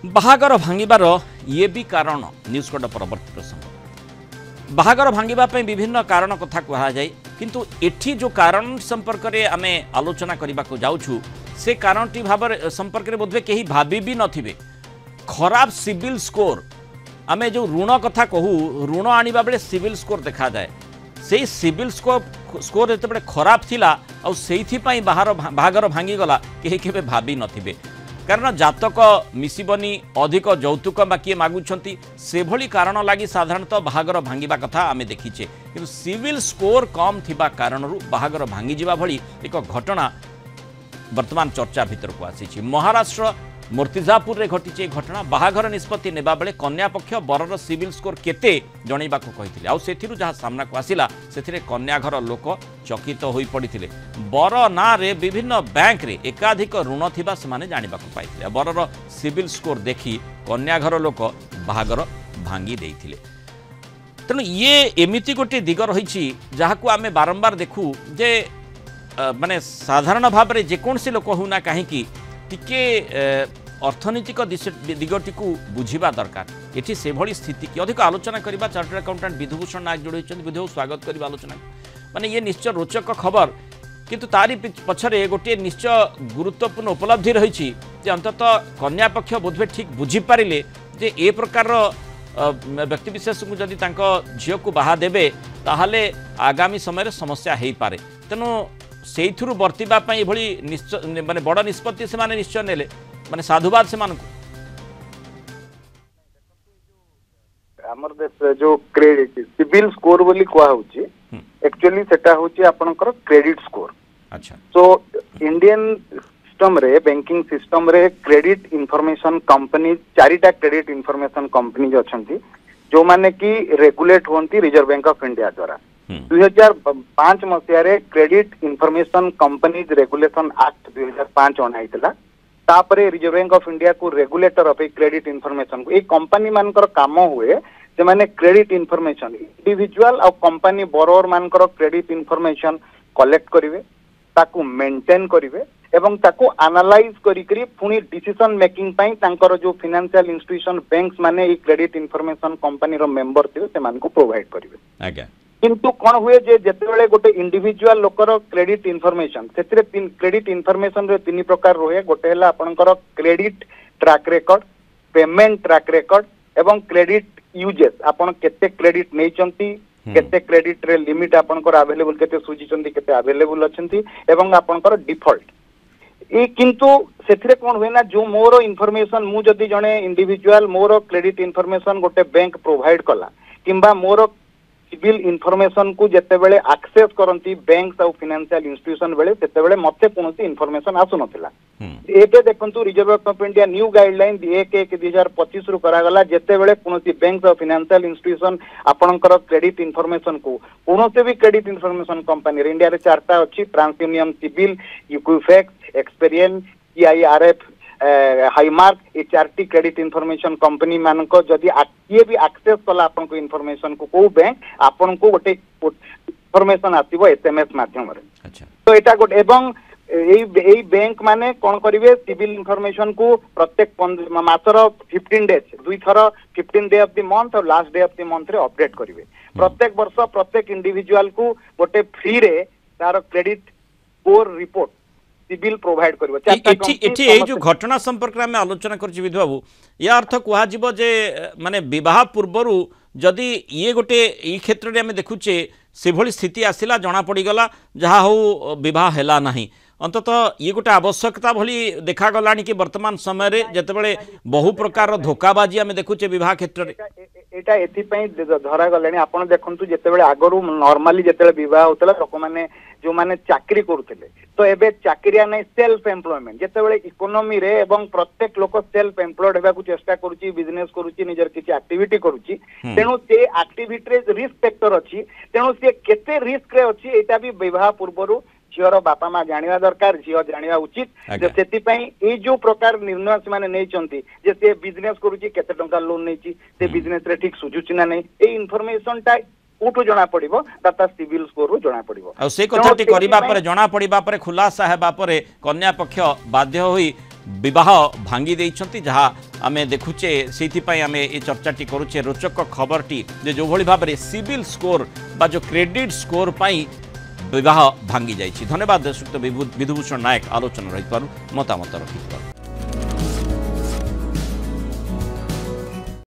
बाहागर भांगिबार ये भी कारण न्यूज कोड परवर्ती प्रसंग बाहागर भांगिबा विभिन्न कारण कथा कहुए किंतु एठी जो कारण संपर्क में आमे आलोचना करने को जाऊँ से कारण टी भाव संपर्क में बोधवे कहीं भाभी भी नथिबे खराब सिविल स्कोर आमे जो ऋण कथा कहू ऋण आनिबा बेले सिविल स्कोर देखा जाए से सिविल स्कोर जो खराब थिला आ सेइथिपई बाहागर भांगीगला कहीं केबे भाभी नथिबे कारण जातक मिसबनी अधिक यौतुक बा किए मागुंट से भली कारण लगी साधारणतः बाहागर भांगिबा कथा आमे देखीचे कि सिविल स्कोर कम थिबा कारणरू बाहागर भांगी जिबा भली एक घटना वर्तमान चर्चा भितर को आसी। महाराष्ट्र मूर्तिजापुर रे घटी घटना बाहागर निष्पत्ति नेबा बेले कन्या पक्ष बरर सिविल स्कोर केते जणैबा को कहिथिले आ सेथिरु जहा सामना को आसिला सेथिरे कन्या घर लोक चकित होई पड़िथिले बर ना रे विभिन्न बैंक रे एकाधिक ऋण थिबा समाने जानिबा को पाइथिले बरर सिविल स्कोर देखि कन्या घर लोक बाहागर भांगी देइथिले। तेणु ये एमिति गोटे दिग रही जहाँ को आमे बारंबार देखू जे माने साधारण भाव में जेकोसी लोक होना कहीं टिके अर्थनैतिक दिगटी को बुझा दरकार ये से भली स्थिति की अधिक आलोचना करवा चार्टर्ड अकाउंटेंट विधुभूषण नायक जोड़ी विधु स्वागत करवा आलोचना माने ये निश्चय रोचक खबर किंतु तारी पछरे गोटे निश्चय गुरुत्वपूर्ण उपलब्धि रही अंततः कन्या पक्ष बोधवे ठीक बुझीपारे जे ए प्रकार व्यक्तिविशेष को जदि झील को बाहा देवे ताहले आगामी समय समस्या हो पारे तेणु से बर्तवा भली निश्चय माने बड़ निष्पत्ति से माने निश्चय नेले माने साधुवाद से मानक हमर देश जो क्रेडिट सिविल स्कोर बोली कुआ होची एक्चुअली सेटा होची आपनकर क्रेडिट स्कोर। अच्छा सो इंडियन सिस्टम रे बैंकिंग सिस्टम रे क्रेडिट इंफॉर्मेशन कंपनी चारिटा क्रेडिट इंफॉर्मेशन कंपनी जो अछंती जो माने की रेगुलेट होंती रिजर्व बैंक ऑफ इंडिया द्वारा 2005 मसीह रे credit information companies regulation act 2005 अनाइतला तापरे रिजर्व बैंक ऑफ इंडिया को रेगुलेटर ऑफ क्रेडिट इंफॉर्मेशन को एक कंपनी मानकर काम हुए से माने क्रेडिट इंफॉर्मेशन इंडिविजुअल और कंपनी बोरोवर मानकर क्रेडिट इंफॉर्मेशन कलेक्ट करिवे ताकू मेंटेन करिवे एवं ताकू एनालाइज करी पुनी डिसीजन मेकिंग पई तांकर जो फाइनेंशियल इंस्टीट्यूशन बैंक्स माने ई क्रेडिट इंफॉर्मेशन कंपनी रो मेंबर थिबे से मान को प्रोवाइड करिवे। आज्ञा किंतु कौन हुए जे जेतेबेले गोटे इंडिविजुअल लोकर क्रेडिट इंफॉर्मेशन सेतिरे क्रेडिट इंफॉर्मेशन रे तीन प्रकार रहे गोटे हला आपनकर credit track record payment track record एवं क्रेडिट यूजेस आपन केते क्रेडिट नेचंती केते क्रेडिट रे लिमिट आपनकर अवेलेबल केते सुजिचंती केते अवेलेबल अछंती एवं आपनकर डिफॉल्ट ए किंतु सेथिरे कोन होय ना जो मोर इंफॉर्मेशन मु जदी जणे इंडिविजुअल मोर क्रेडिट इंफॉर्मेशन गोटे बैंक प्रोवाइड कला किंबा मोर सिविल इनफॉरमेशन को जितेबले एक्सेस करती बैंक और फाइनेंशियल इंस्टीट्यूशन बेले सेतेबले मते कोनोसी इनफॉरमेशन आसु नथिला एबे देखंतु reserve Bank of India new guideline 1/1/2025 रु करा गला जेतेबले कोनोसी बैंक और फाइनेंशियल इंस्टीट्यूशन आपनकर क्रेडिट इनफॉरमेशन को कोनोसी भी क्रेडिट इनफॉरमेशन कंपनी इंडिया रे चारटा अछि TransUnion CIBIL Equifax Experian CRIF High Mark ये चार्टी क्रेडिट इनफॉरमेशन कंपनी मान को जदि किए भी एक्सेस कला आपन को इनफॉरमेशन को बैंक आपन को गोटे इनफॉरमेशन आसीबो एसएमएस माध्यम रे। अच्छा तो एटा गोटे एवं एई बैंक माने कोन करिवे सिविल इनफॉरमेशन को प्रत्येक मासर 15 डेज दुई थर 15 डे ऑफ द मंथ और last day of the month रे अपडेट करिवे प्रत्येक वर्ष प्रत्येक इंडिविजुअल को गोटे फ्री रे तार credit score report CIBIL provide करिवो एठी ए जो घटना संपर्क में आलोचना करछि विधु बाबू या अर्थ कुहा जिवो जे माने विवाह पूर्वरु जदि ये गोटे ई क्षेत्र रे हमें देखुचे से भली स्थिति आसिला जना पड़ी गला जहा हो विवाह हैला नाही अंततः ये गोटे आवश्यकता भली देखा गलानी कि वर्तमान समय रे जतेबेले बहु प्रकार धोखाबाजी हमें देखुचे विवाह क्षेत्र रे एटा एथि पई धरा गलानी आपण देखंतु जतेबेले आगरु नॉर्मली जतेबेले विवाह होतला लोक माने जो माने चाकरी करथिले तो एबे चाकरिया नै सेल्फ एम्प्लॉयमेंट जतेबेले इकोनॉमी रे एवं प्रत्येक लोक सेल्फ एम्प्लॉयड हेबा को चेष्टा करूची बिजनेस करूची निजर किछि एक्टिविटी करूची तेनु से एक्टिविटी रे रिस्क फैक्टर अछि तेनु से केते रिस्क रे अछि एटा भी विवाह पूर्वरु झीर बापा माँ जानिया दरकार झील जानिया उचित से जो प्रकार निर्णय से माने नहीं चंती जे से बिजनेस करूची केते टंका लोन नैची से बिजनेस रे ठीक सुझुची ना नहीं ए इन्फॉर्मेशन टा उठू जना पड़िबो ताता सिविल स्कोर रो जना पड़िबो आ से कथाटी करिबा परे जना पड़िबा परे खुलासा हेबा परे कन्या पक्ष बाध्य होई विवाह भांगी देइछंती जहाँ आमे देखुचे से आमे ये चर्चाटी करुचे रोचक खबरटी जे जो भली भाव सिविल स्कोर बा जो क्रेडिट स्कोर पाई विवाह भांगी जाइछि। धन्यवाद श्रीयुक्त विधुभूषण नायक आलोचना रही मतामत रखिथिबारु।